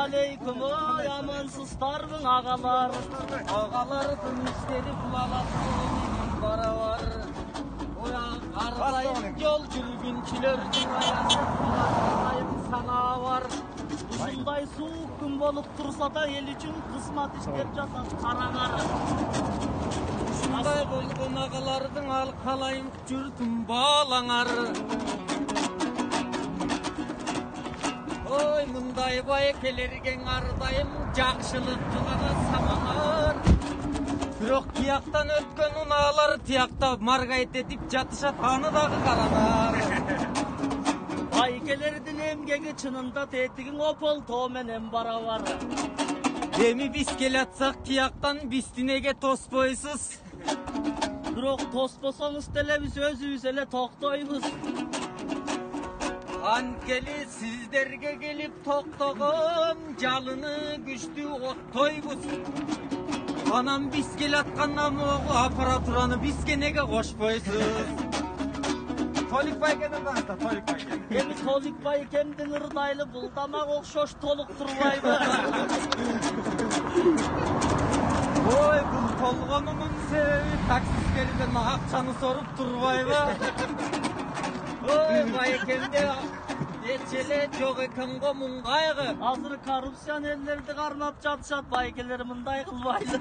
алейкум, ой, амансыздарбың ағалар. Ағалардың іштері құлағатының барабар. Ой, арқайым жол жүргіншілердің аясы құлағатайым сана бар. Ушундай суук күн болуп турса да эл үчүн кызмат иштеп жатат караңар. Ушундай болгон агалардын ал калайын жүртүм баалаңар. Ой, мындай байкелерге ардайым жакшылык кылган самаңар. Бирок тияктан өткөн унаалар тиякта маргайт этип жатышат, аны дагы караңар. Байкелердин эмгеги чынында тетигиң опол менен барабар. Эми биз келатсак тияктан бизди неге тоспойсуз? Бирок тоспосоңуз деле биз өзүбүз эле токтойбуз. Анткени сиздерге келип токтогон жалыны күчтүү оттойбуз. Анан биз келатканда могу аппаратураны бизге неге кошпойсуз? Толик байкеден таныста, Толик байке. Эми Толик байкемдин ырдайлы булдамак окшош толук турбайбы? Ой, бул толгонунун себеби таксистерден акчаны соруп турбайбы? Ой, байкемде эчеле жок экен го муңгайгы. Азыр коррупционерлерди кармап жатышат, байкелер мындай кылбайлы.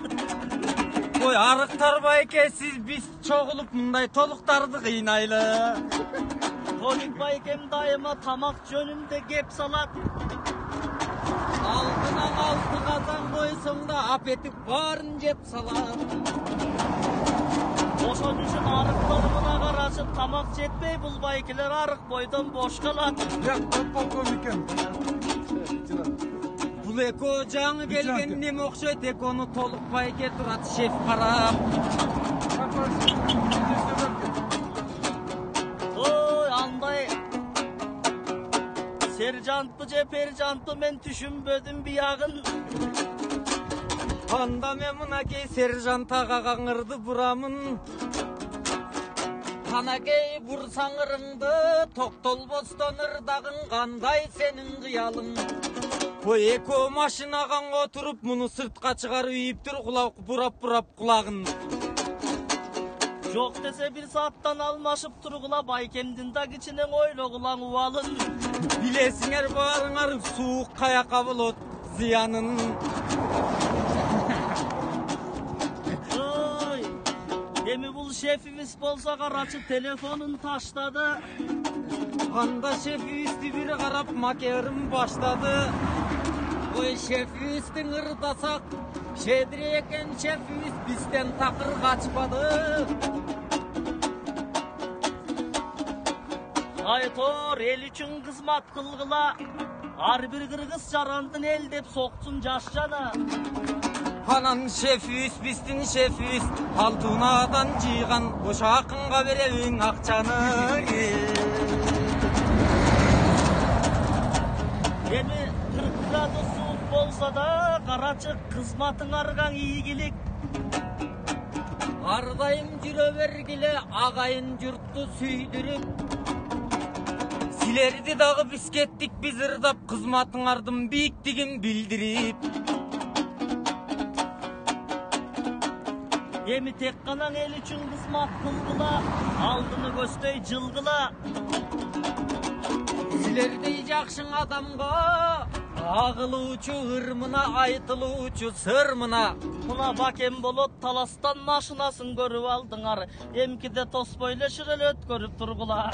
Ой, арыктар байке, сиз биз чогулуп мындай толуктарды кыйнайлы. Толик байкем дайыма тамак жөнүндө кеп салат. Алдына 6 казан койсоң да апетип баарын жеп салат. Ошон үчүн арыктар мына карашып тамак жетпей бул байкелер арык бойдон бош калат. Полковникем. Бул эко жаңы келген неме окшойт, экону Толук байке турат шеф карап. Ой, андай сержантты же пержантты мен түшүнбөдүм биягын. Анда мен мынакей сержант агага ыңырды бурамын. Канакей бурсаң ырыңды, токтолбостон ырдагың кандай сенин кыялың. Ой, эко машинага отуруп, муну сыртка чыгарып ийиптир, бурап кулагын. Жок десе бир сааттан алмашып тургула, байкемдин да кичинең ойлогулаң убалын. Билесиңер баарыңар суук каяка болот зыянын. Ой, эми бул шефибиз болсо карачы телефонун таштады. Анда шефибизди бири карап макерин баштады. Ой, шефибиздин ырдасак, шедире экен шефибиз бизден такыр качпады. Айтор, эл үчүн кызмат кылгыла, ар бир кыргыз жарандын эл деп соксун жаш жана. Анан шефибиз биздин шефибиз алтунадан жыйган ошо акынга беребиң акчаны. Эми 40 градус суук болсо да карачы кызматыңаргаң ийгилик. Ар дайым жүрө бергиле агайын журтту сүйдүрүп. Силерди дагы биз кеттик, биз ырдап кызматыңардын бийиктигин билдирип. Эми тек гана эл үчүн кызмат кылгыла, алдыны көздөй жылгыла. Силердей жакшың адамга агылуучу ырмына, айтылуучу сырмына. Мына бакем болот таластан машинасын көрүп алдыңар, эмкиде тоспой эле шырел өткөрүп тургула.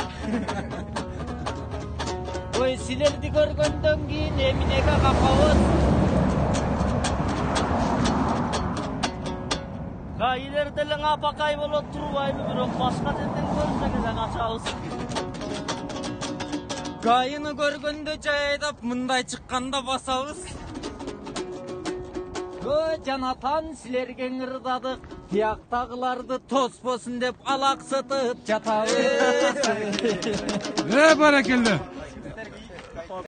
Ой, силерди көргөндөн кийин эминеге капабыз. Кайылер делең апакай болот турбайбы, бирок башка жерден көрсөк эле качабыз. Кайыны көргөндө жайдап мындай чыкканда басабыз. Ой, жанатан силерге ырдадык, тияктагыларды тоспосун деп алаксытып жатабыз. Баракелде.